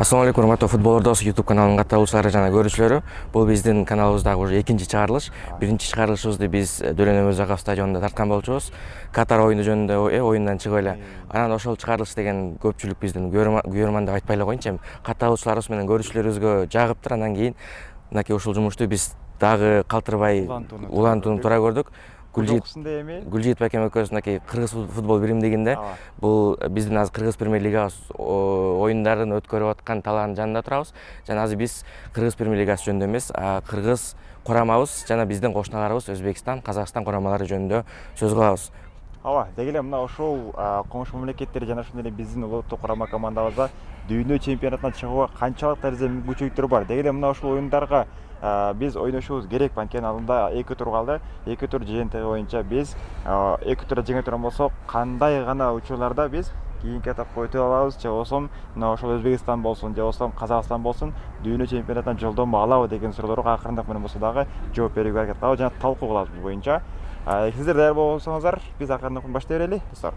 Assalamu алейкум, урматтуу футбол ордосу YouTube каналынын катталуучулары жана көрүүчүлөрү. Бул биздин каналыбыздагы уже экинчи чыгарылыш. Биринчи чыгарылышыбызды биз Дөлөн Өмүрзаков стадионунда тарткан болчубуз. Катар оюну жөнүндө оюндан чыгып эле. Анан ошол чыгарылыш деген көпчүлүк биздин күйөрман деп айтпай эле коеюнчу, катталуучуларыбыз менен көрүүчүлөрүбүзгө жагыптыр. Анан кийин мынакей ушул жумушту биз дагы калтырбай улантууну туура көрдүк. Гүлжит Бакем экөөбүз мынакей кыргыз футбол биримдигинде бул биздин азыр кыргыз премьер лигабыз оюндарын өткөрүп аткан талаанын жанында турабыз. Жана азыр биз кыргыз премьер лигасы жөнүндө эмес, кыргыз курамабыз жана биздин кошуналарыбыз Өзбекстан, Казакстан курамалары жөнүндө сөз кылабыз. Ооба, деги эле мына ошол коңшу мамлекеттер жана ошондой эле биздин улуттук курама командабызда дүйнө чемпионатына чыгууга канчалык дарежеде мүмкүнчүлүктөр бар. Деги эле мына ушул оюндарга биз ойношубуз керек. Анткени алдында 2 тур калды. 2 тур жыйынтыгы боюнча биз 2 турда жеңе турган болсок, кандай гана учурларда биз кийинки этапка өтө алабыз, же болбосо мына ошол Өзбекстан болсун, же болбосо Казакстан болсун, дүйнө чемпионатына жолдомо алабы деген суроолорго акырындык менен болсо дагы жооп берүүгө аракет кылабыз жана талкуу кылабыз бул боюнча. Сиздер даяр болсоңуздар, биз акырындык менен баштай берели, достор.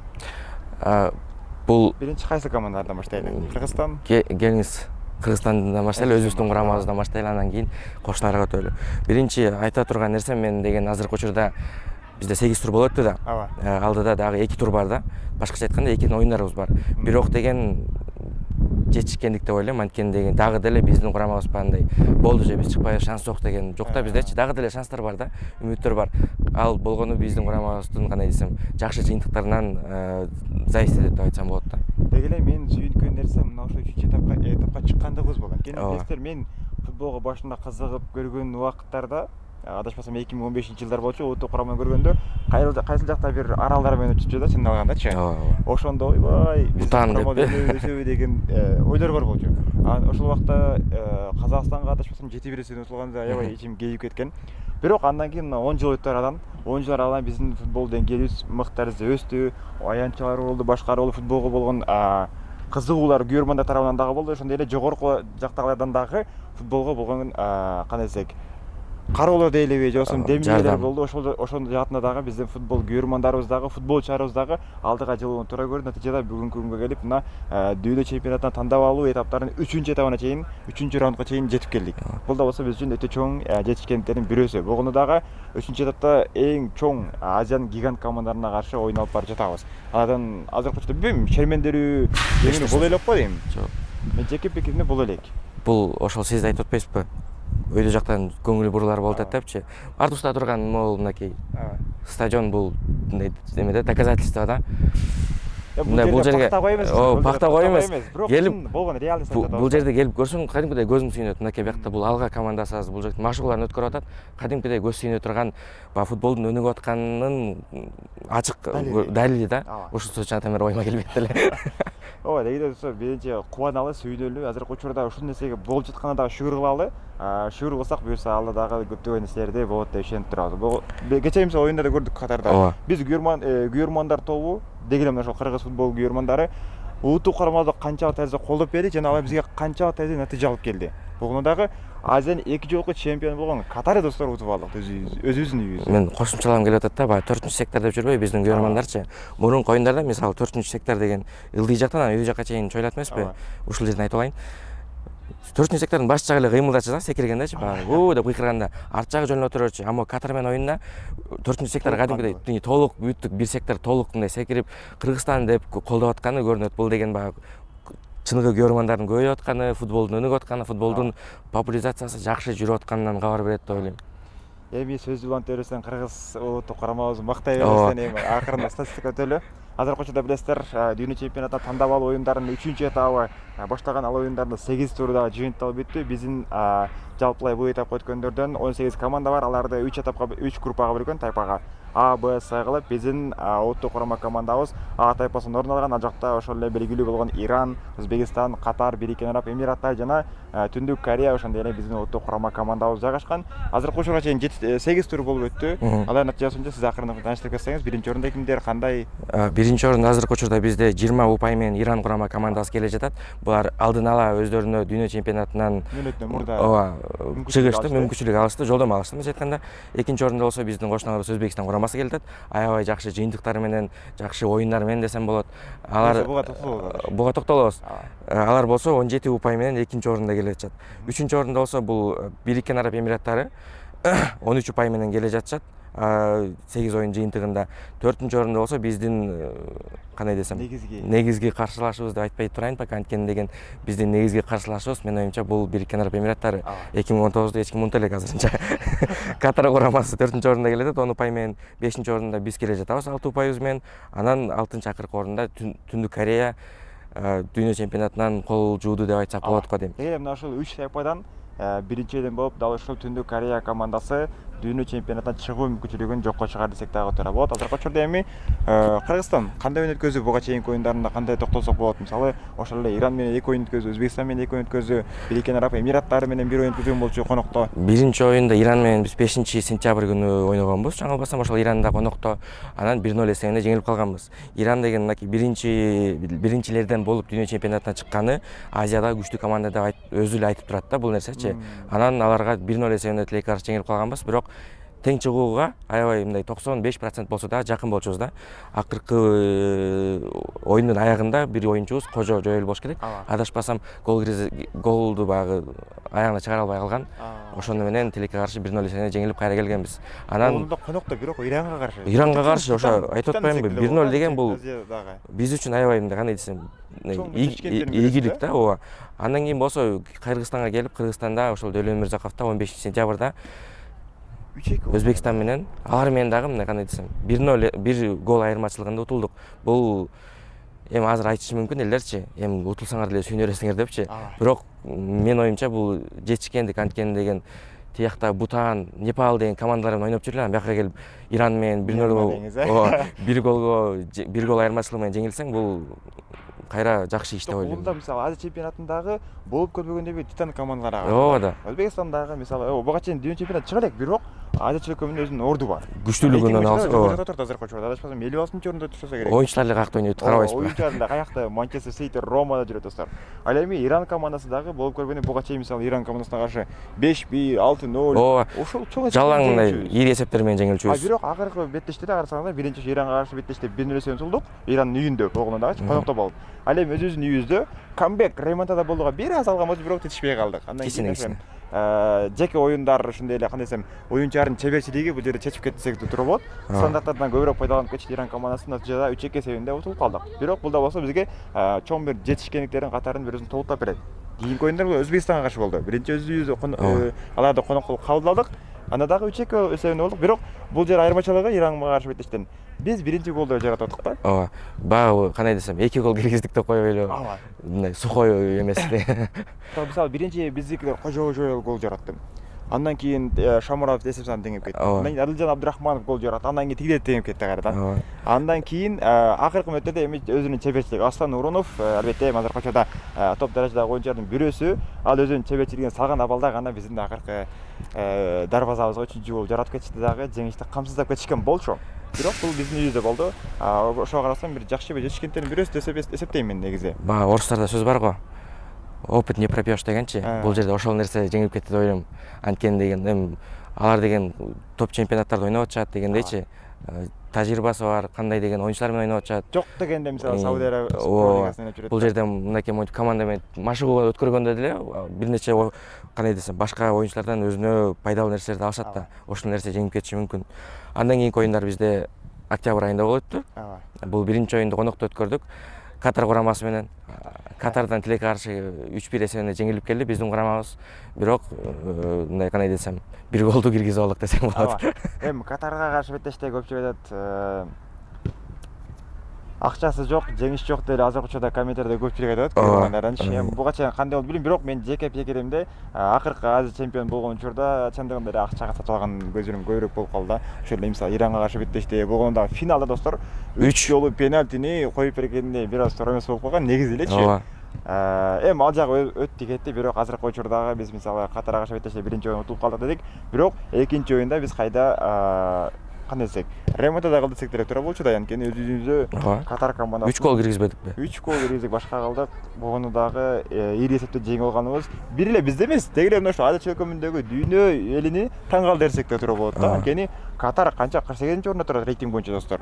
Бул биринчи кайсы командадан баштайлы? Кыргызстан? Келиңиз. Кыргызстандан баштайлы, Өзбекстан курамабыздан баштайлы, анан кийин кошуналарга өтөлү. Биринчи айта турган нерсем мен деген азыркы учурда бизде 8 тур болуп өттү да. Алдыда дагы 2 тур бар да. Башкача айтканда 2 оюндарыбыз бар. Бирок деген жетишкендик деп ойлойм. Анткени деген дагы деле биздин курамабыз бандай болду же биз чыкпай шанс жок деген жок да, биздечи дагы деле шанстар бар да, үмүттөр бар. Ал болгону биздин курамабыздын кандай десем, жакшы жыйынтыктарынан зависит этет деп айтсам болот да. Деги эле менин сүйүнткөн нерсем мына ошол 3 этапка чыккандыгыбыз болгон. Анткени билесиздер, мен футболго башында кызыгып көргөн убакыттарда адашпасам 2015-жылдар болчу, улуттук кураманы көргөндө кайсыл жакта бир аралдар менен өтүп жүрдү, чын алгандачы. Ошондо ойбой, биздин курамада өсөбү деген ойлор бар болчу. Ошол убакта Казакстанга адашпасам 7-1 утулганда аябай ичим кейип кеткен. Бирок андан кийин 10 жыл өттү арадан. 10 жыл арадан биздин футбол деңгээлибиз мыкты дарежеде өстү. Аянтчылар болду, башка болду, футболго болгон кызыгуулар күйөрмандар тарабынан дагы болду. Ошондой эле жогорку жактагылардан дагы футболго болгон кандай десек, кароолор дейлиби, же болбосо демилгелер болду. Ошондо жаатында дагы биздин футбол күйөрмандарыбыз дагы, футболчуларыбыз дагы алдыга жылууну туура көрдү. Натыйжада бүгүнкү күнгө келип мына дүйнө чемпионатына тандап алуу этаптарынын 3-этабына чейин, 3-раундга чейин жетип келдик. Бул да болсо биз үчүн өтө чоң жетишкендиктердин бирөөсү. Болгону дагы 3-этапта эң чоң Азиянын гигант командаларына каршы оюн алып барып жатабыз. Андан азыркы учурда билбейм, шермендерүү дегени бул элек го дейм. Жок. Мен жеке пикиримде бул элек. Бул ошол сиз айтып атпайсызбы? Өйдө жактан көңүл бурулар болуп атат депчи. Артыбызда турган могул мынакей стадион бул эмеде доказательство да. Бул жерге пахта кой эмес. Келип болгон реальность айтат. Бул жерде келип көрсөң, кадимкидей көзүм сүйүнөт. Мынакей биякта бул Алга командасы бул жерде машыгууларын өткөрүп атат. Кадимкидей көз сүйүнө турган футболдун өнүгүп атканынын ачык далили да. Ушул сөз чынтан бери оюма келбейт эле. Ооба, деги эле биринчи кубаналы, сүйүнөлү. Азыркы учурда ушул нерсеге болуп жатканына дагы шүгүр кылалы. Шүгүр кылсак, буюрса алда дагы көптөгөн нерселерди болот деп ишенип турабыз. Кечээ мисалы оюнда да көрдүк Катарда. Биз күйөрмандар тобу, деги эле мына ошол кыргыз футбол күйөрмандары улуттук курамада канчалык дарежеде колдоп берди жана алар бизге канчалык дарежеде натыйжа алып келди. Болгону дагы Азиянын 2 жолку чемпиону болгон Катар достор утуп алдык өзүбүздүн үйүбүздө. Мен кошумчалагым келип атат да, баягы 4-сектор деп жүрбөй биздин күйөрмандарчы. Мурунку оюндарда мисалы 4-сектор деген ылдый жактан үйдү жакка чейин чойлот эмеспи? Ушул жерден айтып алайын. 4-сектордун баш жагы эле кыймылдачы да, секиргендечи, баягы деп кыйкырганда арт жагы жөнүп отурчу. Амма Катар менен оюнда 4-сектор кадимкидей толук бүттүк бир сектор толук мындай секирип Кыргызстан деп колдоп атканы көрүнөт. Бул деген баягы чыныгы күйөрмандардын көбөйүп атканы, футболдун өнүгүп атканы, футболдун популяризациясы жакшы жүрүп атканынан кабар берет деп ойлойм. Эми сөздү улант берсең, кыргыз улуттук курамабызды мактай берсең, эми акырында статистика өтөлү. Азыркы учурда билесиздер, дүйнө чемпионатына тандап алуу оюндарынын 3-этабы баштаган, ал оюндардын 8 турда жыйынтыгы бүттү. Биздин жалпылай бул этапка өткөндөрдөн 18 команда бар. Аларды 3 этапка, 3 группага бөлгөн, тайпага А, Б, С кылып, биздин улуттук курама командабыз А тайпасынан орун алган. Ал жакта ошол эле белгилүү болгон Иран, Өзбекстан, Катар, Бириккен Араб Эмираттар жана Түндүк Корея, ошондой эле биздин улуттук курама командабыз жайгашкан. Азыркы учурга чейин 8 тур болуп өттү. Алардын натыйжасы боюнча сиз акырындап тааныштырып кетсеңиз, биринчи орунда кимдер, кандай? Биринчи орунда азыркы учурда бизде 20 упай менен Иран курама командасы келе жатат. Булар алдын ала өздөрүнө дүйнө чемпионатынан чыгышты, мүмкүнчүлүк алышты, жолдомо алышты. Мындайча айтканда, экинчи орунда болсо биздин кошуналарыбыз Өзбекстан курамасы курамасы келет, аябай жакшы жыйынтыктар менен, жакшы оюндар менен десем болот. Алар буга токтолобуз. Алар болсо 17 упай менен экинчи орунда келе жатышат. Үчүнчү орунда болсо бул Бириккен Араб Эмираттары 13 упай менен келе жатышат. 8 оюн жыйынтыгында. 4-нчү орунда болсо биздин кандай десем, негизги каршылашыбыз деп айтпай турайын, пока анткени деген биздин негизги каршылашыбыз менин оюмча бул Бириккен Араб Эмираттары 2019-да эч ким унута элек азырынча. Катар курамасы 4-нчү орунда келет, 10 упай менен. 5-нчи орунда биз келе жатабыз 6 упайыбыз менен. Анан 6-нчы акыркы орунда Түндүк Корея дүйнө чемпионатынан кол жууду деп айтсак болот го дейм. Мына ушул 3 тайпадан биринчиден болуп, дал ушул Түндүк Корея командасы дүйнө чемпионатынан чыгуу мүмкүнчүлүгүн жокко чыгар десек дагы туура болот. Азыркы учурда эми Кыргызстан кандай ойун өткөздү, буга чейинки оюндарында кандай токтолсок болот? Мисалы, ошол эле Иран менен 2 оюн өткөздү, Өзбекстан менен 2 оюн өткөздү, Бириккен Араб Эмираттары менен 1 оюн өткөзгөн болчу конокто. Биринчи оюнда Иран менен биз 5-сентябрь күнү ойногонбуз. Жаңылбасам ошол Иранда конокто. Анан 1-0 эсебинде жеңилип калганбыз. Иран деген мынакей биринчилерден болуп дүйнө чемпионатына чыкканы Азияда күчтүү команда деп өзү эле айтып турат да бул нерсечи. Анан аларга 1-0 эсебинде тилекке каршы жеңилип калганбыз, бирок тең чыгууга аябай мындай 95% болсо да жакын болчубуз да. Акыркы оюндун аягында бир оюнчубуз Кожо Жоэл болуш керек. Адашпасам голду багы аягына чыгара албай калган. Ошону менен тилекке каршы 1-0 эсебинде жеңилип кайра келгенбиз. Анан Голдо конокто бирок Иранга каршы ошо айтып атпаймынбы, 1-0 деген бул биз үчүн аябай мындай кандай десем, ийгилик да, ооба. Андан кийин болсо Кыргызстанга келип, Кыргызстанда ошол Дөлөн Мырзаковдо 15-сентябрда Өзбекстан менен, алар менен дагы мындай кандай десем, 1-0 1 гол айырмачылыгында утулдук. Бул эми азыр айтышы мүмкүн элдерчи, эми утулсаңар деле сүйүнөрсүңөр депчи. Бирок менин оюмча бул жетишкендик, анткени деген тиякта Бутан, Непал деген командалар менен ойноп жүрүп, бияка келип Иран менен 1-0 1 гол айырмачылык менен жеңилсең, бул кайра жакшы иш деп ойлойм. Бул да мисалы Азия чемпионатындагы болуп көрбөгөндөй титан командалар. Ооба да. Өзбекстандагы мисалы буга чейин дүйнө чемпионат чыга элек, бирок Азия чемпионатынын өзүнүн орду бар. Күчтүүлүгүнөн алса, азыркы учурда адашпасам 56-чы орунда турса керек. Оюнчулар эле каякта ойнойт, карабайсызбы? Оюнчулар эле каякта Манчестер Сити, Ромада жүрөт достор. Ал эми Иран командасы дагы болуп көргөндөй буга чейин мисалы Иран командасына каршы 5-1, 6-0. Ошол чоң жалаң мындай ири эсептер менен жеңилчүбүз. Бирок акыркы беттеште да карасаңыздар, биринчи Иранга каршы беттеште 1-0 эсебинен утулдук. Иранын үйүндө болгондагычы конокто болуп. Ал эми өзүбүздүн үйүбүздө камбек ремонтада болууга бир аз алганбыз, бирок жетишпей калдык. Андан кийин жеке оюндар ошондой эле кандай десем, оюнчулардын чеберчилиги бул жерде чечип кетти десек туура болот. Стандарттардан көбүрөөк пайдаланып кетти Иран командасы, натыйжада 3-2 эсебинде утулуп калдык. Бирок бул да болсо бизге чоң бир жетишкендиктердин катарын бир өзүн толуктап берет. Кийинки оюндар Өзбекстанга каршы болду. Биринчи өзүбүздү аларды конокко кабыл алдык. Анда дагы 3-2 эсебинде болдук. Бирок бул жер айырмачылыгы Иранга каршы беттештен биз биринчи голду жаратып аттык да. Ооба. Багы кандай десем, 2 гол киргиздик деп коюп эле. Мындай сухой эмес. Мисалы биринчи биздикилер Кожо Жоэл гол жаратты. Андан кийин Шамуров эсеп теңип кетти. Андан кийин Адилжан Абдурахманов гол жаратты. Андан кийин тигиден теңип кетти кайрадан. Андан кийин акыркы мүнөттөрдө эми өзүнүн чеберчилиги Аслан Урунов, албетте азыркы учурда топ даражадагы оюнчулардын бирөөсү, ал өзүнүн чеберчилигин салган абалда гана биздин акыркы дарбазабызга 3-чү гол жаратып кетишти дагы, жеңишти камсыздап кетишкен болчу. Бирок бул биздин үйүбүздө болду. Ошого карасам бир жакшы жетишкендердин бирөөсү деп эсептейм мен негизи. Баа орустарда сөз бар го. Опыт не пропьешь дегенчи. Бул жерде ошол нерсе жеңип кетти деп ойлойм. Анткени деген эми алар деген топ чемпионаттарда ойноп атышат дегендейчи. Тажрыйбасы бар, кандай деген оюнчулар менен ойноп атышат. Жок дегенде мисалы Сауд Арабиясынан жүрөт. Бул жерде мынакей монтип команда менен машыгуу өткөргөндө деле бир нече кандай десем, башка оюнчулардан өзүнө пайдалуу нерселерди алышат да. Ошол нерсе жеңип кетиши мүмкүн. Андан кийинки оюндар бизде октябрь айында болуп өттү. Бул биринчи оюнду конокто өткөрдүк. Катар курамасы менен. Катардан тилекке каршы 3-1 эсебинде жеңилип келди биздин курамабыз. Бирок мындай кандай десем, бир голду киргизе алдык десем болот. Эми Катарга каршы беттеште көпчүлүк айтат, акчасы жок, жеңиш жок деп азыркы учурда комменттерде көпчүлүк айтат. Эми буга чейин кандай болду билбейм, бирок мен жеке пикиримде акыркы Азия чемпион болгон учурда чындыгында эле акчага сатып алган көзүрүм көбүрөөк болуп калды да. Ошол эле мисалы Иранга каршы беттеште болгондо финалда достор 3 жолу пенальтини коюп бергенде бир аз туура эмес болуп калган негизи элечи. Эми ал жагы өттү кетти, бирок азыркы учурдагы биз мисалы Катарга каршы беттеште биринчи оюн утулуп калдык дедик, бирок экинчи оюнда биз кайда кандай десек ремонтада кылды десек деле туура болчу да, анткени өзүбүздө Катар командасы 3 гол киргизбедикпи? 3 гол киргиздик, башка калдык. Могуну дагы ири эсепте жеңип алганыбыз бир эле бизде эмес, деги эле мына ушул Азия чөлкөмүндөгү дүйнө элини таң калдырды десек да туура болот да. Анткени Катар канча 48-орунда турат рейтинг боюнча достор.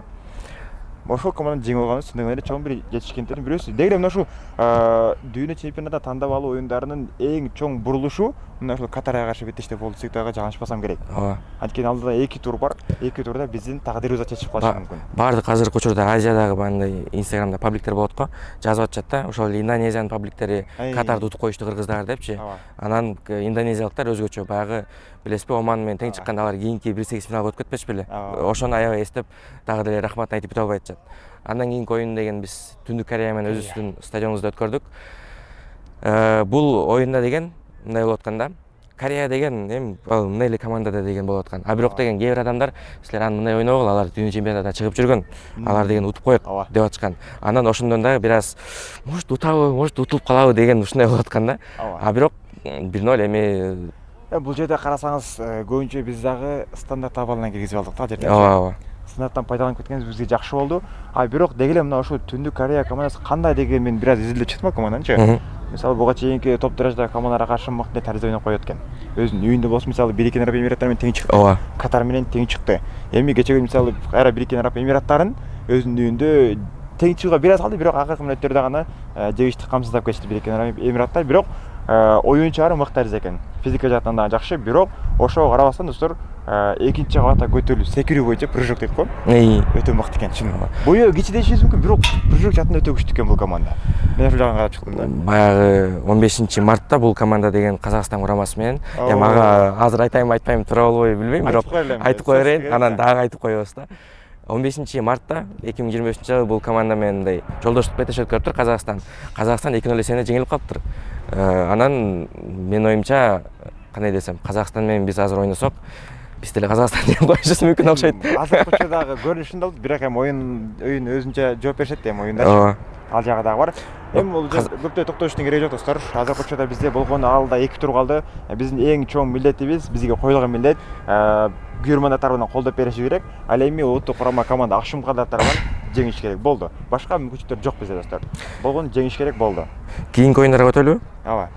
Ошол команданы жеңип алганыбыз чындыгында эле чоң бир жетишкендердин бирөөсү. Деги эле мына ушул дүйнө чемпионатына тандап алуу оюндарынын эң чоң бурулушу мына ушул Катарга каршы беттеште болду десек дагы жаңылышпасам керек. Анткени алдыда 2 тур бар. 2 турда биздин тагдырыбызга чечип калышы мүмкүн. Баардык азыркы учурда Азиядагы баягындай Инстаграмда пабликтер болот го, жазып атышат да, ошол Индонезиянын пабликтери Катарды утуп коюшту кыргыздар депчи. Анан индонезиялыктар өзгөчө баягы билесизби, Оман менен тең чыкканда алар кийинки 1/8 финалга өтүп кетпеш беле. Ошону аябай эстеп дагы деле рахматын айтып бите албай атышат. Андан кийинки оюн деген биз Түндүк Корея менен өзүбүздүн стадионубузда өткөрдүк. Бул оюнда деген мындай болуп аткан да. Корея деген эми мындай эле команда да деген болуп аткан. А бирок деген кээ бир адамдар силер аны мындай ойнобогула, алар дүйнө чемпионатына чыгып жүргөн. Алар деген утуп коет деп атышкан. Андан ошондон дагы бир аз может утабы, может утулуп калабы деген ушундай болуп аткан да. А бирок 1-0 эми бул жерде карасаңыз көбүнчө биз дагы стандарт абалынан киргизип алдык да жерде. Ооба. Стандарттан пайдаланып кеткенибиз бизге жакшы болду. А бирок деги эле мына ушул Түндүк Корея командасы кандай деген мен бир аз изилдеп чыктым команданычы. Мисалы буга чейинки топ даражадагы командаларга каршы мыкты таризде ойноп коет экен. Өзүнүн үйүндө болсо мисалы Бириккен Араб Эмираттары менен тең чыкты. Ооба. Катар менен тең чыкты. Эми кечеге мисалы кайра Бириккен Араб Эмираттарын өзүнүн үйүндө тең чыгууга бир аз калды, бирок акыркы мүнөттөрдө гана жегичти камсыздап кетти Бириккен Араб Эмираттар. Бирок оюнчулары мыкты тариз экен. Физика жактан да жакшы, бирок ошого карабастан достор экинчи кабатка көтөрүлүп секирүү боюнча прыжок дейт го. Өтө мыкты экен чын. Бою кичи дешибиз мүмкүн, бирок прыжок жактан өтө күчтүү экен бул команда. Мен ошол жагын карап чыктым да. Баягы 15-мартта бул команда деген Казакстан курамасы менен, эми ага азыр айтайынбы айтпайм туура болбойбу билбейм, бирок айтып кое берейин, анан дагы айтып коебуз да. 15-мартта 2025-жылы бул команда менен мындай жолдоштук беттеш өткөрүптүр Казакстан. Казакстан 2-0 эсебинде жеңилип калыптыр. Анан менин оюмча, кандай десем, Казакстан менен биз азыр ойносок, биз деле Казакстан жеңип коюшубуз мүмкүн окшойт. Азыркы учурдагы көрүнүшүндө алып, бирок эми оюн өзүнчө жооп беришет эми оюнда. Ал жагы дагы бар. Эми бул көптөй токтолуштун кереги жок достор. Азыркы учурда бизде болгону алда 2 тур калды. Биздин эң чоң милдетибиз, бизге коюлган милдет күйөрмандар тарабынан колдоп бериши керек. Ал эми улуттук курама команда Акшумкалдар тарабынан жеңиш керек болду. Башка мүмкүнчүлүктөр жок бизде достор. Болгону жеңиш керек болду. Кийинки оюндарга өтөлүбү? Ооба.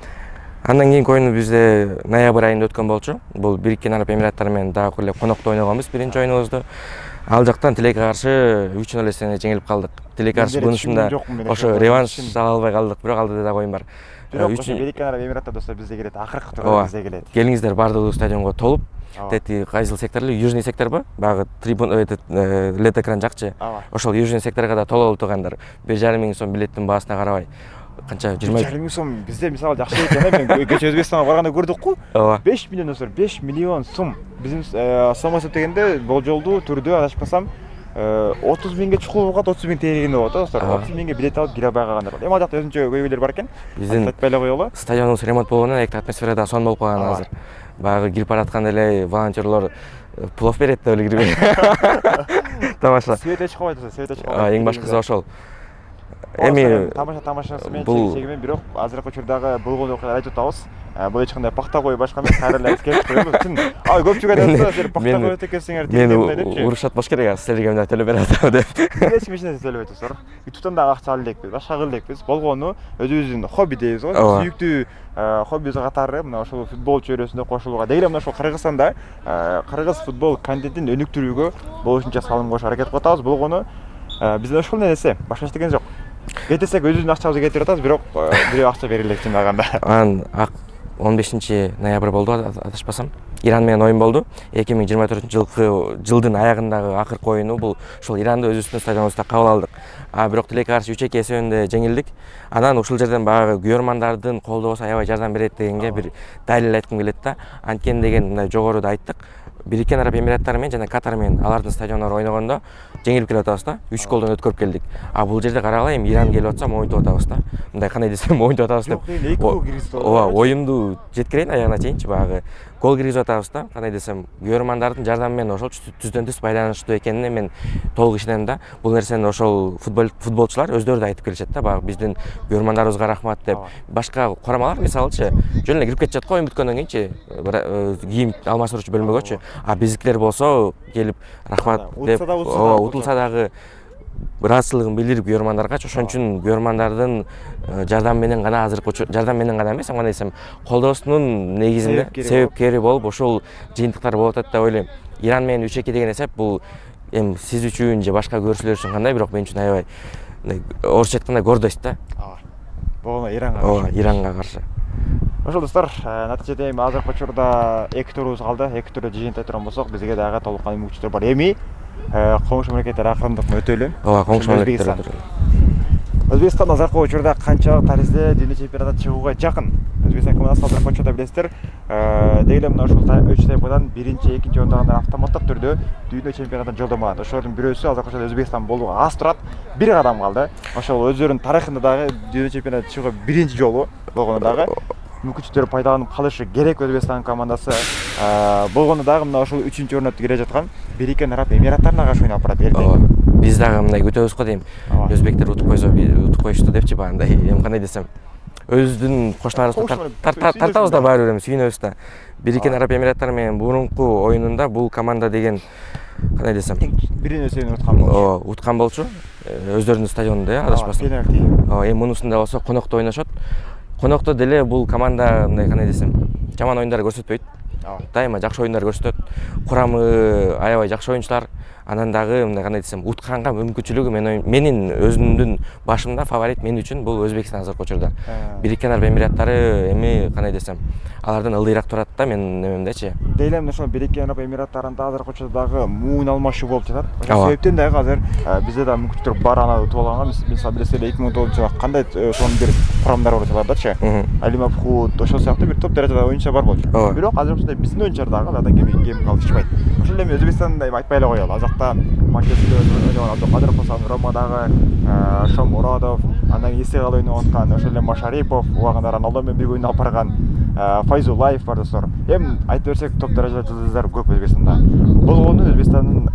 Андан кийинки оюн бизде ноябрь айында өткөн болчу. Бул Бириккен Араб Эмираттары менен дагы эле конокто ойногонбуз биринчи оюнубузду. Ал жактан Тилекке каршы 3-0 эсебинде жеңилип калдык. Тилекке каршы бунусунда ошо реванш ала албай калдык, бирок алдыда дагы оюн бар. Бирок Бириккен Араб Эмираттар достор бизде келет, акыркы турда бизде келет. Келиңиздер, бардыгыбыз стадионго толуп. Тети кайсыл секторлу? Южный секторбу? Багы трибун LED экран жакчы. Ошол южный секторго да тололуп тургандар. 1,5 миң сом билеттин баасына карабай. Канча 20 миң сом бизде мисалы жакшы экен да, мен кече Өзбекстанга барганда көрдүк го. 5 миллион достор, 5 миллион сом. Биздин сом эсептегенде болжолдуу түрдө адашпасам 30 миңге чукул болот, 30 миң тегерегинде болот достор. 30 миңге билет алып кире албай калгандар. Эми ал жакта өзүнчө көйгөйлөр бар экен. Биздин айтпай эле коелу. Стадионубуз ремонт болгондон эки атмосфера да сонун болуп калган азыр. Баягы кирип баратканда эле волонтерлор плов берет деп эле кирбей. Тамаша. Свет эч койбойт, свет эч койбойт. Эң башкысы ошол. Эми тамашасы менен чегимен, бирок азыркы учурдагы болгон окуяларды айтып атабыз. Бул эч кандай пакта коюу башка эмес, кайра эле келип коебуз. Чын. Көпчүлүк айтат, силер пакта коет экенсиңер, тегерегине депчи. Урушат болуш керек, силерге эмне төлөп берип атабы деп. Эч нерсе төлөбөйт достор. YouTube'дан дагы акча алып элекпиз, башка кылып элекпиз. Болгону өзүбүздүн хобби дейбиз го. Сүйүктүү хоббибиз катары мына ошол футбол чөйрөсүндө кошулууга, деги эле мына ошол Кыргызстанда кыргыз футбол контентин өнүктүрүүгө болушунча салым кошууга аракет кылып атабыз. Болгону бизден ошол нерсе, башка эчтеке жок. Кетесек өзүбүздүн акчабызды кетирип атабыз, бирок бирөө акча бере элек чындаганда. Анан 15-ноябрь болду адашпасам. Иран менен оюн болду. 2024-жылдын аягындагы акыркы оюну бул ушул Иранды өзүбүздүн стадионубузда кабыл алдык. Бирок Тилекке каршы 3-2 эсебинде жеңилдик. Анан ушул жерден баягы күйөрмандардын колдоосу аябай жардам берет дегенге бир далил айткым келет да. Анткени деген мындай жогоруда айттык. Бириккен Араб Эмираттары менен жана Катар менен алардын стадиондору ойногондо жеңилип келип атабыз да. 3 голдон өткөрүп келдик. Бул жерде карагыла, эми Иран келип атса моюнтуп атабыз да. Мындай кандай десем моюнтуп атабыз деп. Ооба, оюнду жеткирейин аягына чейинчи баягы гол киргизип атабыз да. Кандай десем, күйөрмандардын жардамы менен ошол түздөн түз пайдаланыштуу экенине мен толук ишенем да. Бул нерсени ошол футболчулар өздөрү да айтып келишет да, баягы биздин күйөрмандарыбызга рахмат деп. Башка курамалар мисалычы жөн эле кирип кетишет го, оюн бүткөндөн кийинчи кийим алмаштыруучу бөлмөгөчү. А биздикилер болсо келип рахмат деп утулса дагы ыраазычылыгын билдирип күйөрмандарга, ошон үчүн күйөрмандардын жардам менен гана азыркы жардам менен гана эмес, кандай десем, колдоосунун негизинде себепкери болуп ошол жыйынтыктар болуп атат деп ойлойм. Иран менен 3-2 деген эсеп бул эми сиз үчүн же башка көрүүчүлөр үчүн кандай, бирок мен үчүн аябай орусча айтканда гордость да. Бул Иранга каршы. Ошол достор, натыйжада эми азыркы учурда 2 турубуз калды. 2 турду жыйынтыктай турган болсок, бизге дагы толуккан мүмкүнчүлүктөр бар. Эми коңшу мамлекеттер акырындык менен өтөлү. Коңшу мамлекеттер. Өзбекстан азыркы учурда канчалык тарихте дүйнө чемпионатына чыгууга жакын. Өзбекстан командасы азыркы учурда билесиздер, деги эле мына ушул 3 тайпадан 1-2 орундагандар автоматтык түрдө дүйнө чемпионатына жолдомо алат. Ошолордун бирөөсү азыркы учурда Өзбекстан болууга аз турат. Бир кадам калды. Ошол өздөрүнүн тарыхында дагы дүйнө чемпионатына чыгууга биринчи жолу болгону дагы мүмкүнчүлүктөрү пайдаланып калышы керек Өзбекстан командасы. Болгону дагы мына ошол 3-орунда келе жаткан Бириккен Араб Эмираттарына каршы ойноп барат эртең. Биз дагы мындай күтөбүз го дейм. Өзбектер утуп коюшту депчи баягындай. Эми кандай десем, өзүбүздүн кошуналарыбызга тартабыз да баары бир сүйүнөбүз да. Бириккен Араб Эмираттары менен бурунку оюнунда бул команда деген кандай десем, бир нерсени уткан болчу. Өздөрүнүн стадионунда, адашпасам. Эми мунусунда болсо конокто ойношот. Конокто деле бул команда мындай кандай десем, жаман оюндар көрсөтпөйт. Дайыма жакшы оюндар көрсөтөт. Курамы аябай жакшы оюнчулар. Анан дагы мындай кандай десем, утканга мүмкүнчүлүгү менин өзүмдүн башымда фаворит мен үчүн бул Өзбекстан азыркы учурда. Бириккен Араб Эмираттары эми кандай десем, алардан ылдыйраак турат да менин немемдечи. Дейле ошол Бириккен Араб Эмираттарында азыркы учурда дагы муун алмашуу болуп жатат. Ошол себептен дагы азыр бизде да мүмкүнчүлүктөр бар, аны утуп алганга. Мисалы билесиздер 2009-жылы кандай сонун бир курамдар болчу алардачы. Алимовхут ошол сыяктуу бир топ даражада оюнчулар бар болчу. Бирок азыр ушундай биздин оюнчулар дагы алардан кем калышпайт. Ошол эми Өзбекстанда айтпай эле коелу. Азакта Македонияда ойногон Абдыкадыр Косанов, Ромадагы Шомуродов, андан кийин Исегал ойноп аткан ошол эле Машарипов, убагында Роналдо менен бирге ойноп барган Файзуллаев бар достор. Эми айтып берсек, топ даражада жылдыздар көп Өзбекстанда. Болгону Өзбекстандын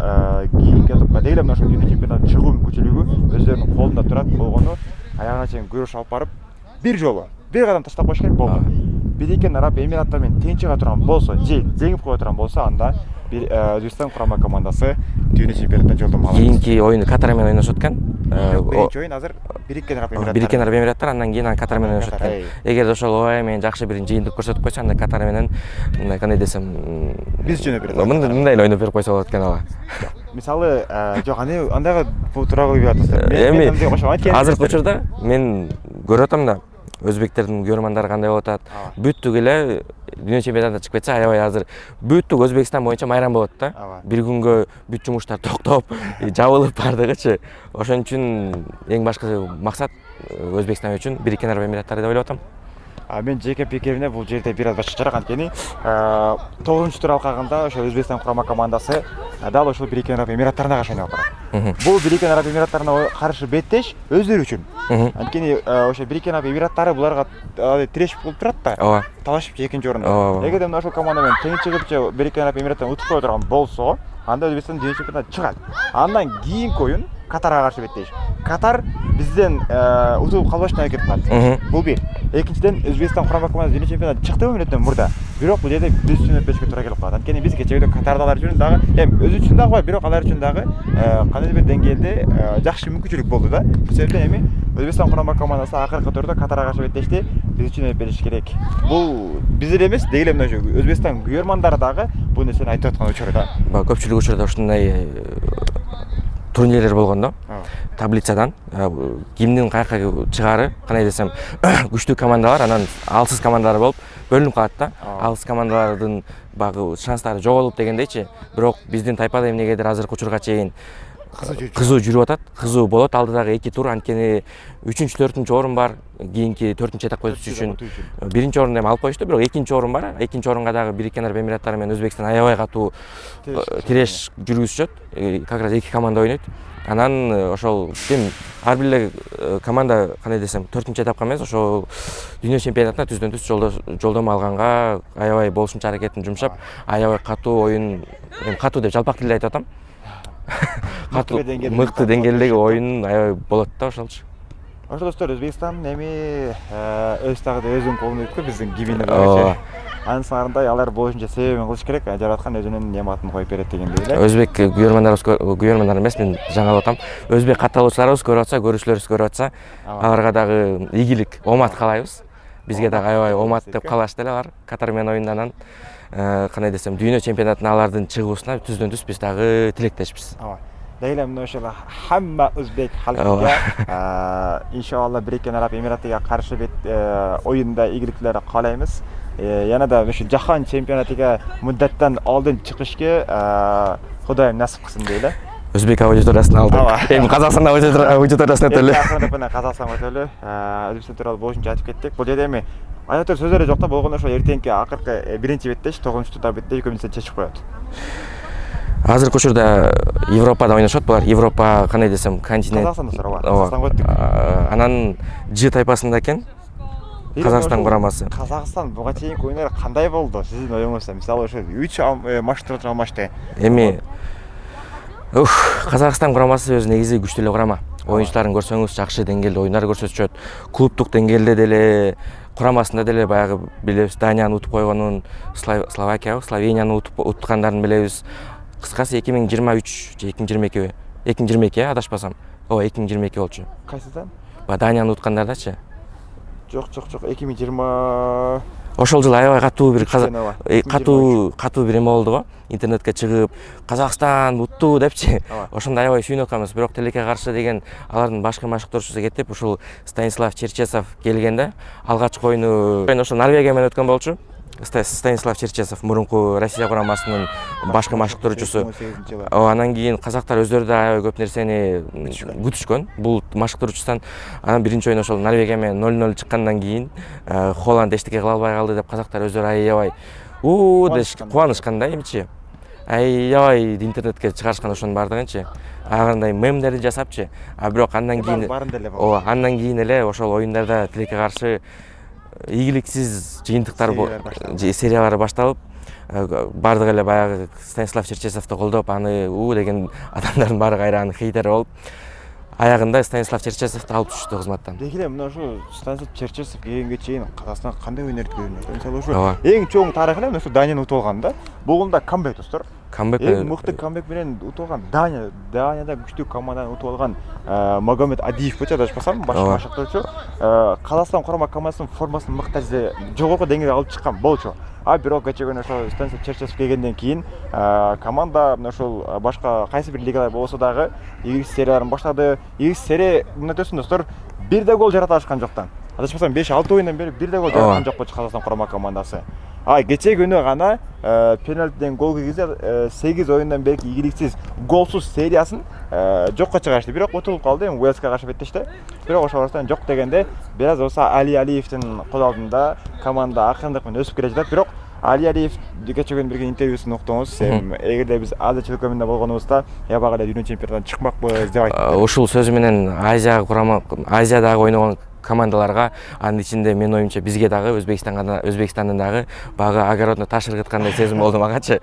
кийинки топко деги эле мына ошол дүйнө чемпионатына чыгуу мүмкүнчүлүгү өздөрүнүн колунда турат. Болгону аягына чейин күрөш алып барып, бир жолу бир кадам таштап коюш керек болду. Бириккен Араб Эмираттары менен тең чыга турган болсо, же жеңип кое турган болсо, анда Өзбекстан курама командасы дүйнө чемпионатына жолдомо алат. Кийинки оюну Катар менен ойношот экен. Биринчи оюн азыр Бириккен Араб Эмираттары. Бириккен Араб Эмираттары, андан кийин Катар менен ойношот экен. Эгерде ошол ОАЭ менен жакшы бир жыйынтык көрсөтүп койсо, анда Катар менен мындай кандай десем, биз үчүн берет. Мындай эле ойноп берип койсо болот экен ага. Мисалы, жок, андайга туура койбой атасыздар. Эми азыркы учурда мен көрүп атам да, өзбектердин күйөрмандары кандай болуп атат. Бүттүк эле дүйнө чемпионатына чыгып кетсе, аябай азыр бүттүк Өзбекстан боюнча майрам болот да. Бир күнгө бүт жумуштар токтоп, жабылып бардыгычы. Ошон үчүн эң башкы максат Өзбекстан үчүн Бириккен Араб Эмираттары деп ойлоп атам. Мен жеке пикиримде бул жерде бир аз башкачараак, анткени 9-тур алкагында ошол Өзбекстан курама командасы дал ошол Бириккен Араб Эмираттарына каршы ойноп барат. Бул Бириккен Араб Эмираттарына каршы беттеш өздөрү үчүн. Анткени ошол Бириккен Араб Эмираттары буларга тирешип болуп турат да. Талашып экинчи орунда. Эгерде мына ошол команда менен тең чыгып же Бириккен Араб Эмираттарын утуп кое турган болсо, анда Өзбекстан дүйнө чемпионатына чыгат. Андан кийинки оюн Катарга каршы беттеш. Катар бизден утулуп калбашына аракет кылат. Бул бир. Экинчиден, Өзбекстан курама командасы дүйнө чемпионатына чыкты өмүрөттөн мурда. Бирок бул жерде биз үчүн өтпөшкө туура келип калат. Анткени биз кечээде Катардагылар үчүн дагы, эми өзү үчүн дагы бар, бирок алар үчүн дагы кандайдыр бир деңгээлде жакшы мүмкүнчүлүк болду да. Ошол себептен эми Өзбекстан курама командасы акыркы турда Катарга каршы беттешти. Биз үчүн өтпөш керек. Бул биздер эмес, деги эле мына Өзбекстан күйөрмандары дагы бул нерсени айтып аткан учуру да. Көпчүлүк учурда ушундай турнирлер болгондо, таблицадан кимдин каяка чыгары, кандай десем, күчтүү командалар, анан алсыз командалар болуп бөлүнүп калат да. Алсыз командалардын багы шанстары жоголуп дегендейчи. Бирок биздин тайпада эмнегедир азыркы учурга чейин кызуу жүрүп атат, кызуу болот. Алдыдагы 2 тур, анткени 3-4-чү орун бар. Кийинки 4-чү этапка өтүш үчүн биринчи орунду эми алып коюшту, бирок 2-чи орун бар. 2-чи орунга дагы Бириккен Араб Эмираттары менен Өзбекстан аябай катуу тиреш жүргүзүшөт. Как раз 2 команда ойнойт. Анан ошол ким ар бир эле команда кандай десем 4-чү этапка эмес, ошол дүйнө чемпионатына түздөн-түз жолдомо алганга аябай болушунча аракетин жумшап, аябай катуу оюн, эми катуу деп жалпак тилде айтып атам. Катуу мыкты деңгээлдеги оюн аябай болот да ошолчу. Ошо достор, Өзбекстан эми өз тагы өзүнүн колунда өткөн биздин гибине. анын сыңарындай алар болушунча себебин кылыш керек, жараткан өзүнүн нематын коюп берет дегендей эле. Өзбек күйөрмандар эмес, мен жаңылып атам. Өзбек катталуучуларыбыз көрүп атса, көрүүчүлөрүбүз көрүп атса, аларга дагы ийгилик, омат каалайбыз. Бизге дагы аябай омат деп каалашты эле алар. Катар менен оюнданан кандай десем, дүйнө чемпионатына алардын чыгуусуна түздөн түз биз дагы тилектешпиз. Дагы эле мына ошол хамма өзбек халкыга иншалла Бириккен Араб Эмиратыга каршы оюнда ийгиликтер каалайбыз. Yana da ошо жаһан чемпионатыга муддаттан алдын чыгышке Кудайым насип кылсын дейли. Өзбек аудиториясын алдык. Эми Казакстан аудиториясына өтөлү. Казакстанга өтөлү. Өзбекстан тууралуу болушунча айтып кеттик. Бул жерде эми айтор сөздөр жок да, болгону ошо эртеңки акыркы биринчи бетте, 9-турда бетте экөөбүздөн чечип коет. Азыркы учурда Европада ойношот булар. Европа кандай десем, континент. Казакстанда суроо. Казакстанга өттүк. Анан Ж тайпасында экен. Казакстан курамасы. Казакстан буга чейинки оюндар кандай болду? Сиздин оюңузда мисалы ошо 3 матчтар алмашты. Эми Казакстан курамасы өзү негизи күчтүү эле курама. Оюнчуларын көрсөңүз жакшы деңгээлде оюндар көрсөтүшөт. Клубдук деңгээлде деле, курамасында деле баягы билебиз, Данияны утуп койгонун, Словенияны уткандарын билебиз. Кыскасы 2023 же 2022 2022 адашпасам. 2022 болчу. Кайсыдан? Данияны уткандардачы. Жок, 2020 Ошол жылы аябай катуу бир катуу бир эме болду го. Интернетке чыгып, Казакстан утту депчи. Ошондо аябай сүйүнүп атканбыз. Бирок тилекке каршы деген алардын башкы машыктоочусу кетип, ушул Станислав Черчесов келгенде алгачкы оюну ошол Норвегия менен өткөн болчу. Станислав Черчесов мурунку Россия курамасынын башкы машыктоочусу. Анан кийин казактар өздөрү да аябай көп нерсени күтүшкөн. Бул машыктоочусунан анан биринчи оюн ошол Норвегия менен 0-0 чыккандан кийин Холланд эчтеке кыла албай калды деп казактар өздөрү аябай кубанышкан да эмчи. Аябай интернетке чыгарышкан ошонун баардыгынчы. Андай мемдерди жасапчы. Бирок андан кийин эле ошол оюндарда тилекке каршы ийгиликсиз жыйынтыктар сериялары башталып, бардыгы эле баягы Станислав Черчесовду колдоп, аны деген адамдардын баары кайра анын хейтери болуп, аягында Станислав Черчесовду алып түшүштү кызматтан. Деги эле мына ошо Станислав Черчесов келгенге чейин Казакстан кандай ойнойт көрүнөт. Мисалы ошо эң чоң тарыхы эле ошо Данияны утуп алган да. Бугунда камбек достор. Эң мыкты камбек менен утуп алган Данияда күчтүү команданы утуп алган Магомед Адиев болчу, адашпасам, башкы машыктоочу. Казакстан курама командасынын формасын мыкты жогорку деңгээлге алып чыккан болчу. Бирок кечеgün ошо Станислав Черчесов келгенден кийин команда мына ошол башка кайсы бир лигалар болсо дагы ийгиликсиз серияларын баштады. Ийгиликсиз серия мына өтөсүн достор, бир да гол жарата алышкан жоктан. Адашпасам 5-6 оюндан бери бир да гол жараткан жок болчу Казакстан курама командасы. Кече күнү гана пенальтиден гол киргизип 8 оюндан бери ийгиликсиз голсуз сериясын жокко чыгарышты. Бирок утулуп калды, эми Уэльска каршы беттешти. Бирок ошондон жок дегенде бир аз болсо Али Алиевдин кол алдында команда акырындык менен өсүп келе жатат. Бирок Али Алиев кече күнү берген интервьюсун уктуңуз. Эгерде биз Азия чемпионатында болгонубузда ябага эле дүйнө чемпионатынан чыкмакпыз деп айтты. Ушул сөзү менен Азиядагы ойногон командаларга, анын ичинде менин оюмча бизге дагы Өзбекстандын дагы багы огородуна таш ыргыткандай сезим болду магачы.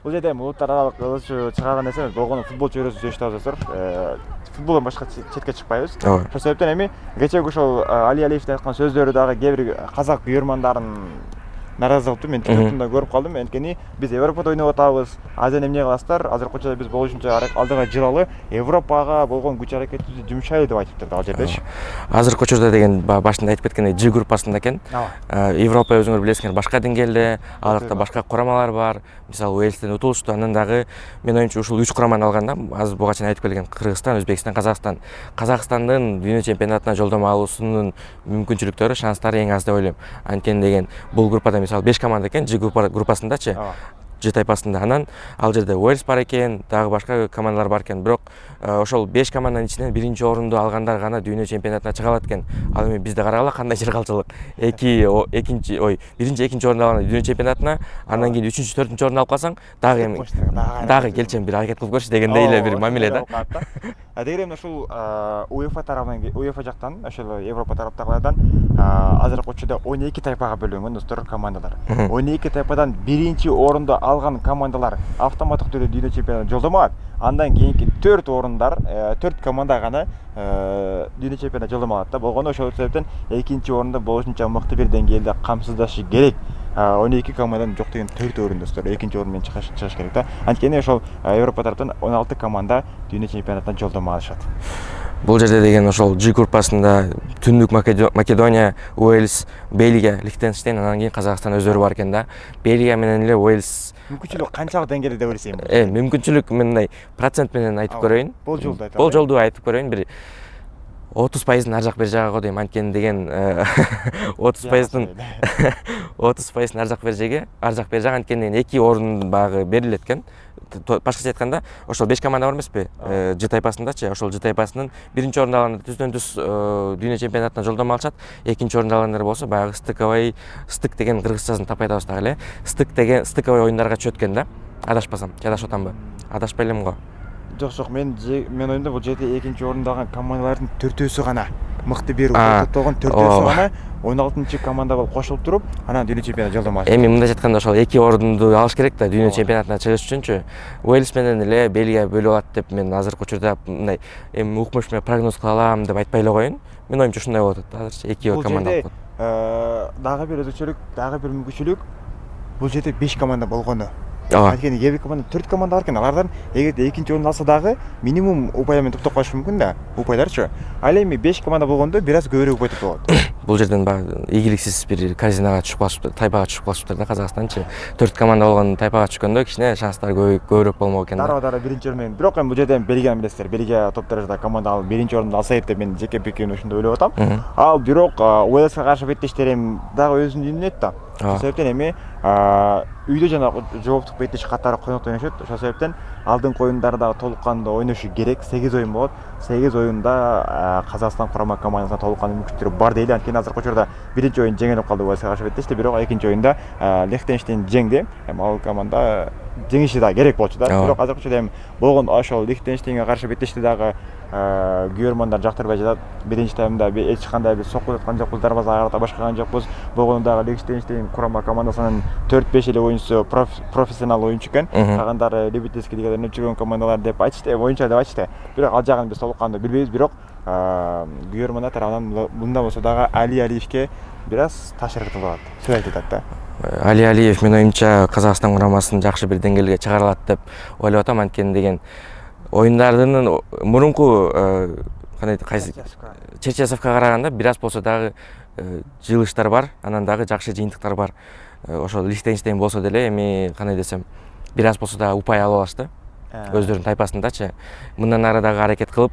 Бул жерде улуттар аралык чыгарган нерсе эмес, болгону футбол чөйрөсү жөнүндө достор. Футболдон башка четке чыкпайбыз. Ошол себептен эми кечеги ошол Али Алиевдин айткан сөздөрү дагы кээ бир казак күйөрмандарын наразы кылыптыр. Мен телефондон көрүп калдым. Анткени биз Европада ойноп атабыз. Азияда эмне кыласыздар? Азыркы учурда биз болушунча алдыга жылалы Европага болгон күч аракетибизди жумшайлы деп айтыптыр ал жердечи. Азыркы учурда деген башында айтып кеткендей Ж группасында экен. Европа өзүңөр билесиңер башка деңгээлде, ал жакта башка курамалар бар. Мисалы Уэльстен утулушту, андан дагы мен оюмча ушул 3 кураманы алганда, азыр буга чейин айтып келген Кыргызстан, Өзбекстан, Казакстандын дүйнө чемпионатына жолдомо алуусунун мүмкүнчүлүктөрү, шанстары эң аз деп ойлойм. Анткени деген бул группада мисалы 5 команда экен, Ж группасындачы. Ж тайпасында. Анан ал жерде Уэльс бар экен, дагы башка командалар бар экен. Бирок ошол 5 команданын ичинен биринчи орунду алгандар гана дүйнө чемпионатына чыга алат экен. Ал эми бизде карагыла кандай жыргалчылык. Биринчи, экинчи орунду алган дүйнө чемпионатына, андан кийин 3-чү, 4-чү орунду алып калсаң, дагы келчем бир аракет кылып көрчү дегендей эле бир мамиле да. Деги эле ушул УЕФА тарабынан, УЕФА жактан, ошол Европа тараптагылардан азыркы учурда 12 тайпага бөлүнгөн достор командалар. 12 тайпадан биринчи орунду алган командалар автоматтык түрдө дүйнө чемпионатына жолдомо алат. Андан кийинки 4 орундар, 4 команда гана дүйнө чемпионатына жолдомо алат да. Болгону ошол себептен экинчи орунда болушунча мыкты бир деңгээлде камсыздашы керек. 12 командадан жок деген 4 орындостор. Экинчи орун менен чыгыш керек да. Анткени ошол Европа тараптан 16 команда дүйнө чемпионатына жолдомо алышат. Бул жерде деген ошол G группасында Түндүк Македония, Уэльс, Бельгия, Лихтенштейн, анан кийин Казакстан өздөрү бар экен да. Бельгия менен эле Уэльс Мүмкүнчүлүк канчалык деңгээлде деп ойлойсуң? Мүмкүнчүлүк мындай процент менен айтып көрөйүн. Болжолду айтып көрөйүн. Бир 30% ар жак бер жагага дейм. Анткени деген 30% 30% ар жак бер жак анткени деген 2 орун багы берилет экен. Башкача айтканда, ошол 5 команда бар эмеспи? Ж тайпасындачы, ошол Ж тайпасынын биринчи орунду алгандар түздөн-түз дүйнө чемпионатына жолдомо алышат. Экинчи орунду алгандар болсо баягы стык деген кыргызчасын таппай атабыз дагы эле. Стыковый оюндарга түшөт экен да. Адашпасам, же адашып атамбы? Адашпай элем го. Жок, мен оюнда бул жерде экинчи орунду алган командалардын 4-өсү гана мыкты бир топтолгон 4-өсү гана 16-чы команда болуп кошулуп туруп, анан дүйнө чемпионатына жолдомо алышат. Эми мындай айтканда ошол 2 орунду алыш керек да дүйнө чемпионатына чыгыш үчүнчү. Уэльс менен эле Бельгия бөлүп алат деп мен азыркы учурда мындай эми укмуш менен прогноз кыла алам деп айтпай эле коеюн. Мен оюмча ушундай болот азырчы 2 команда болот. Дагы бир өзгөчөлүк, дагы бир мүмкүнчүлүк бул жерде 5 команда болгону. Анткени кээ бир команда 4 команда бар экен. Алардан эгерде экинчи орун алса дагы минимум упай менен топтоп калышы мүмкүн да. Упайларчы. Ал эми 5 команда болгондо бир аз көбүрөөк упай топтоп алат. Бул жерден баягы ийгиликсиз бир корзинага түшүп калышыптыр, тайпага түшүп калышыптыр да Казакстанчы. 4 команда болгон тайпага түшкөндө кичине шанстар көбүрөөк болмок экен да. Дароо биринчи орун менен. Бирок эми бул жерден Бельгияны билесиздер. Бельгия топ даражада команда алып биринчи орунду алса деп мен жеке пикирим ушундай ойлоп атам. Ал бирок Уэльска каршы беттештер дагы өзүнүн үйүнөн да. Ошол себептен эми үйдө жана жооптук беттеш катары койнокто ойношот. Ошол себептен алдыңкы оюндарда толук кандуу ойношу керек. 8 оюн болот. 8 оюнда Казакстан курама командасына толук кандуу мүмкүнчүлүктөр бар дейли. Анткени азыркы учурда биринчи оюн жеңилип калды Уэльска каршы беттешти, бирок экинчи оюнда Лихтенштейн жеңди. Эми ал команда жеңиши да керек болчу да. Бирок азыркы учурда эми болгон ошол Лихтенштейнге каршы беттешти дагы көрөрмандар жактырбай жатат. Биринчи таймда эч кандай бир сокку аткан жокпуз, дарбазага карата башкарган жокпуз. Болгону дагы Лихтенштейн курама командасынын 4-5 эле оюнчусу профессионал оюнчу экен. Калгандары любительский лигадан өтүп жүргөн командалар деп айтышты, оюнчулар деп айтышты. Бирок ал жагын биз толук кандуу билбейбиз, бирок көрөрмандар тарабынан мында болсо дагы Али Алиевке бир аз таш ыргытылып атат. Сөз айтып атат да. Али Алиев мен оюмча Казакстан курамасын жакшы бир деңгээлге чыгара алат деп ойлоп атам. Анткени деген оюндардын мурунку кайсы Черчесовко караганда бир аз болсо дагы жылыштар бар, анан дагы жакшы жыйынтыктар бар. Ошол Лихтенштейн болсо деле эми кандай десем бир аз болсо дагы упай алып алышты. Өздөрүнүн тайпасындачы. Мындан ары дагы аракет кылып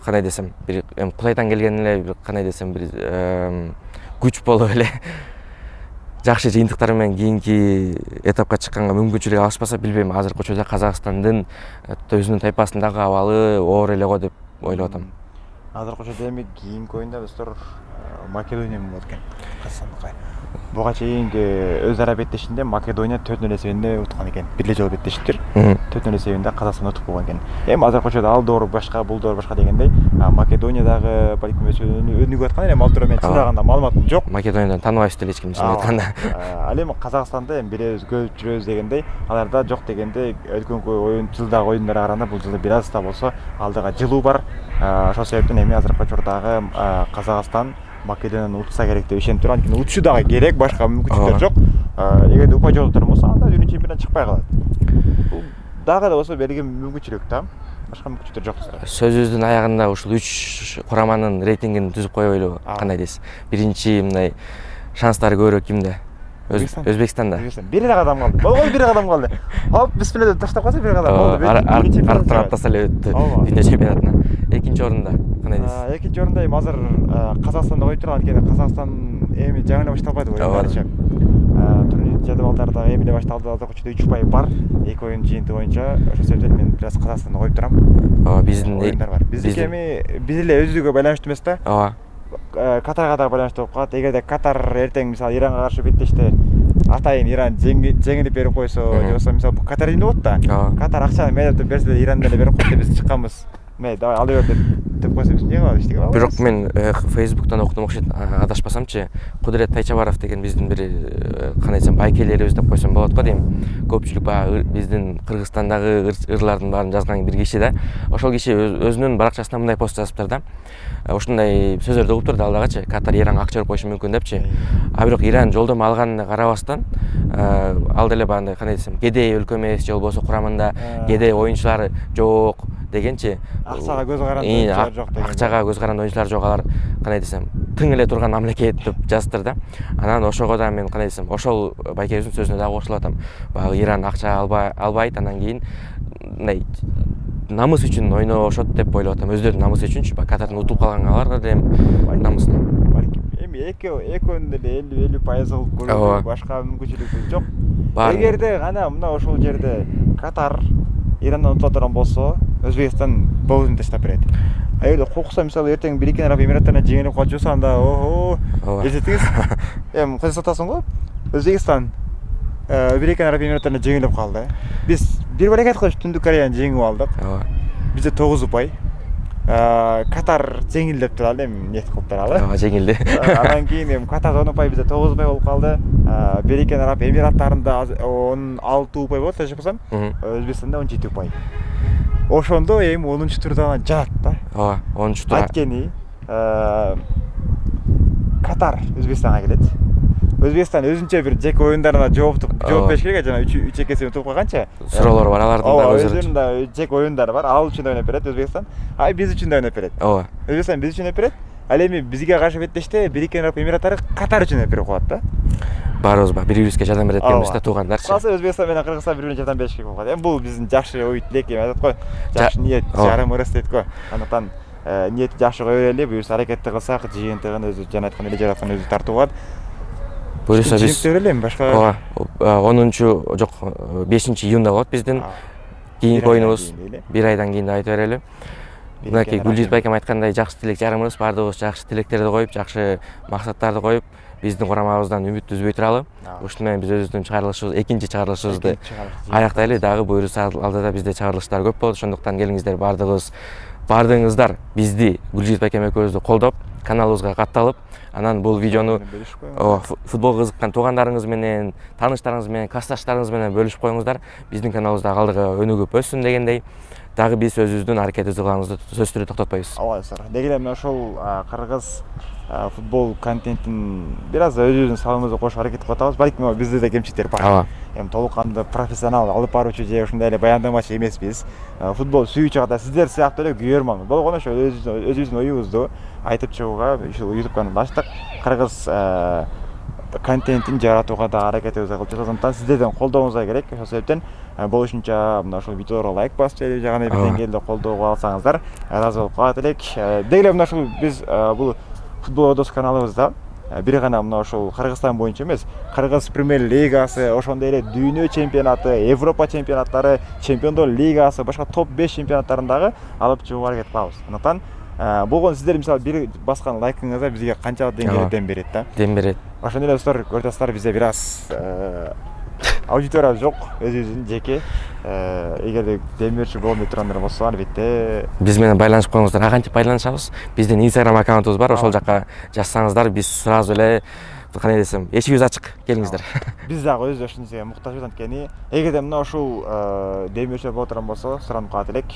кандай десем бир Кутайдан келген эле кандай десем бир күч болуп эле жакшы жыйынтыктар менен кийинки этапка чыкканга мүмкүнчүлүк алышпаса билбейм. Азыркы учурда Казакстандын өзүнүн тайпасындагы абалы оор эле го деп ойлоп атам. Азыркы учурда эми кийинки оюнда достор Македония менен болот экен. Казакстандыкы. Буга чейинки өз ара беттешинде Македония 4-0 эсебинде уткан экен. Бир эле жолу беттешиптир. 4-0 эсебинде Казакстан утуп койгон экен. Эми азыркы учурда ал доор башка, бул доор башка дегендей, Македония дагы балким өнүгүп аткан эле. Ал туралы мен чындаганда маалыматым жок. Македониядан тааныбайбыз деле эч ким чын айтканда. Ал эми Казакстанда эми билебиз, көрүп жүрөбүз дегендей, аларда жок дегенде өткөнкү оюн жылдагы оюндарга караганда бул жылы бир аз да болсо алдыга жылуу бар. Ошол себептен эми азыркы учурдагы Казакстан Македонияны утса керек деп ишенип турам. Анткени утушу дагы керек, башка мүмкүнчүлүктөр жок. Эгерде упай жолдоктор болсо, анда дүйнө чемпионатынан чыкпай калат. Бул дагы да болсо берген мүмкүнчүлүк да. Башка мүмкүнчүлүктөр жок. Сөзүбүздүн аягында ушул 3 кураманын рейтингин түзүп коелу. Кандай дейсиз? Биринчи мындай шанстары көбүрөөк кимде? Өзбекстанда. Бир эле кадам калды. Болгон бир кадам калды. Хоп, бисмилла деп таштап калса бир кадам болду. Арттан аттаса эле өттү дүйнө чемпионатына. Экинчи орунда кандай дейсиз? Экинчи орунда эми азыр Казакстанда коюп турган, анткени Казакстан эми жаңы эле башталбайды го. Турнир жадыбалдарда эми эле башталды. Азыркы учурда 3 упай бар. 2 оюн жыйынтыгы боюнча. Ошол себептен мен бир аз Казакстанды коюп турам. Биздин оюндар бар. Биздики эми биз эле өзүбүзгө байланыштуу эмес да. Катарга да байланыштуу болуп калат. Эгерде Катар эртең мисалы Иранга каршы беттеште атайын Иран жеңилип берип койсо, же болбосо мисалы Катар ийин болот да. Катар акчаны мээлеп берсе Иран деле берип койт деп биз чыкканбыз. давай ала бер деп койсо биз эмне кылабыз, иштей алабыз. Бирок мен Facebook'tan окудум окшойт, адашпасамчы, Кудурет Тайчабаров деген биздин бир кандай десем байкелерибиз деп койсом болот го дейм. Көпчүлүк баягы биздин Кыргызстандагы ырлардын баарын жазган бир киши да. Ошол киши өзүнүн баракчасына мындай пост жазыптыр да. Ушундай сөздөрдү угуп турду алдагачы, Катар Иранга акча берип коюшу мүмкүн депчи. А бирок Иран жолдомо алганына карабастан, ал деле баягындай кандай десем, кедей өлкө эмес, же болбосо курамында кедей оюнчулар жок дегенчи. Акчага көз каранды оюнчулар жок деген. Акчага көз каранды оюнчулар жок, алар кандай десем, тың эле турган мамлекет деп жазыптыр да. Анан ошого да мен кандай десем, ошол байкебиздин сөзүнө дагы кошулуп атам. Баягы Иран акча албайт, анан кийин мындай намыс үчүн ойношот деп ойлоп атам. Өздөрүнүн намысы үчүнчү, Катардын утуп калгангалар да эми намыста. Эми экөөнүн деле 50% кылып көрүү башка мүмкүнчүлүгү жок. Эгерде гана мына ошол жерде Катар Ирандан утуп турган болсо, Өзбекстан болун таштап берет. А эгерде кокса, мисалы эртең Бириккен Араб Эмираттарына жеңилип калып жүрсө, анда эсетиңиз, эми кайсы атасың го? Өзбекстан Бириккен Араб Эмираттарына жеңилип калды. Биз бир баракет кылып Түндүк Кореяны жеңип алдык. Бизде 9 упай. Катар жеңилдеп туралы эми нет кылып туралы. Жеңилди. Анан кийин эми Катар 10 упай, бизде 9 упай болуп калды. Бириккен Араб Эмираттарында 16 упай болот, тажапсам. Өзбекстанда 17 упай. Ошондо эми 10-турда жаат да. 10-турда. Анткени Катар Өзбекстанга келет. Өзбекстан өзүнчө бир жеке оюндарына жооп бериш керек, жана 3-2 утуп калганча. Суроолор бар, алардын да өзүнүн да жеке оюндары бар. Ал үчүн да ойноп берет Өзбекстан. Биз үчүн да ойноп берет. Өзбекстан биз үчүн ойноп берет. Ал эми бизге каршы беттеште Бириккен Араб Эмираттары Катар үчүн ойноп берип коет да. Баарыбыз бири-бирибизге жардам берет экенбиз да, туугандарчы. Калса Өзбекстан менен Кыргызстан бири-бирине жардам бериш керек болот. Эми бул биздин жакшы ой тилек эми айтат го. Жакшы ниет жарым ырыс дейт го. Андыктан ниетти жакшы кое берели, буюрса аракетти кылсак, жыйынтыгын өзү жана айткан эле жараткан өзү тартып алат. Буюрса биз жыйынтып башка 5-июнда болот биздин кийинки оюнубуз. Бир айдан кийин да айтып берели. Мынакей Гүлжиз байкем айткандай, жакшы тилек жарымыбыз, баардыгыбыз жакшы тилектерди коюп, жакшы максаттарды коюп, биздин курамабыздан үмүттү үзбөй туралы. Ушуну менен биз өзүбүздүн чыгарылышыбыз, экинчи чыгарылышыбызды аяктайлы. Дагы буюрса алдыда бизде чыгарылыштар көп болот. Ошондуктан келиңиздер, баардыгыңыздар бизди, Гүлжиз байкем экөөбүздү колдоп, каналыбызга катталып, анан бул видеону футбол кызыккан туугандарыңыз менен, тааныштарыңыз менен, касташтарыңыз менен бөлүшүп коюңуздар. Биздин каналыбыз дагы алдыга өнүгүп өссүн дегендей. Дагы биз өзүбүздүн аракетибизди кылганыбызды сөзсүз түрдө токтотпойбуз. Алайсыздар. Деги эле мына ошол кыргыз футбол контентин бир аз өзүбүздүн салымыбызды кошуп аракет кылып атабыз. Балким бизде да кемчиликтер бар. Эми толук кандуу профессионал алып баруучу же ушундай эле баяндамачы эмеспиз. Футбол сүйүүчү ката сиздер сыяктуу эле күйөрман. Болгону ошо өзүбүздүн оюбузду айтып чыгууга ушул YouTube каналды ачтык. Кыргыз контентин жаратууга да аракетибизди кылып жатабыз. Антан сиздердин колдооңузга керек. Ошол себептен болушунча мына ушул видеолорго лайк басып, жаганы бир деңгээлде колдоого алсаңыздар ыраазы болуп калат элек. Деги эле мына ушул биз бул футбол одос каналыбызда бир гана мына ошол Кыргызстан боюнча эмес, Кыргыз премьер лигасы, ошондой эле дүйнө чемпионаты, Европа чемпионаттары, Чемпиондор лигасы, башка топ 5 чемпионаттарын дагы алып чыгууга аракет кылабыз. Андыктан болгону сиздер мисалы бир баскан лайкыңыздар бизге канчалык деңгээлде дем берет да. Дем берет. Ошондой эле достор, көрүп атасыздар, бизде бир аз аудитория жок, өзүбүздүн жеке. Эгерде дем берүүчү болбой тургандар болсо, албетте биз менен байланышып коюңуздар. Кантип байланышабыз? Биздин Instagram аккаунтубуз бар, ошол жакка жазсаңыздар, биз сразу эле кандай десем, эшигибиз ачык, келиңиздер. Биз дагы өзү ошонусуга муктажбыз, анткени эгерде мына ушул дем берүүчүлөр боло турган болсо, суранып калат элек.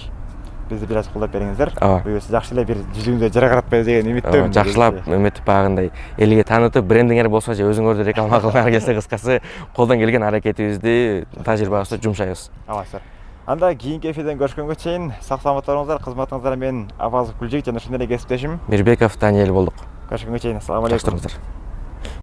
Бизди бир аз колдоп бериңиздер. Буюрса жакшы эле бир жүзүңүздө жаркыратпайбыз деген үмүттөмүн. Жакшылап үмүттү багындай элге таанытып, брендиңер болсо же өзүңөрдү реклама кылган келсе, кыскасы колдон келген аракетибизди, тажрыйбабызды жумшайбыз. Алайсыздар. Анда кийинки эфирден көрүшкөнгө чейин сак саламатта болуңуздар. Кызматыңыздар менен Абазов Гүлжик жана ошондой эле кесиптешим Мирбеков Даниэль болдук. Көрүшкөнгө чейин, ассаламу алейкум.